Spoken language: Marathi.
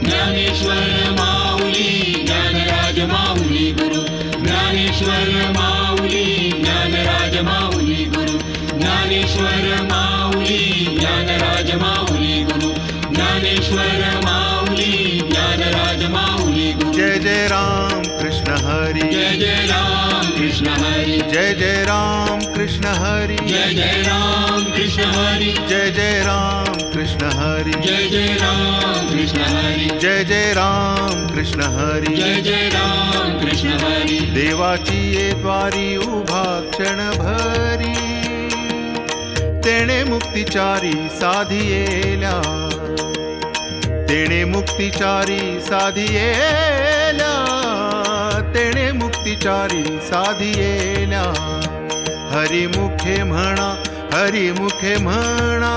ज्ञानेश्वर माऊली ज्ञानराज माऊली गुरु ज्ञानेश्वर माऊली ज्ञानराज माऊली गुरु ज्ञानेश्वर माऊली ज्ञानराज माऊली गुरु ज्ञानेश्वर माऊली ज्ञानराज माऊली गुरु जय जय राम कृष्ण हरी जय जय राम कृष्ण हरी जय जय राम कृष्ण हरी जय जय राम कृष्ण हरी जय जय राम कृष्ण हरी जय जय राम कृष्ण हरी जय जय राम कृष्ण हरी जय जय राम कृष्ण हरी देवाची ये द्वारी उभा क्षण भरी तेणे मुक्तिचारी साधियेल्या तेणे मुक्तिचारी साधियेल्या तेणे मुक्तिचारी साधियेल्या हरिमुखे म्हणा हरिमुखे म्हणा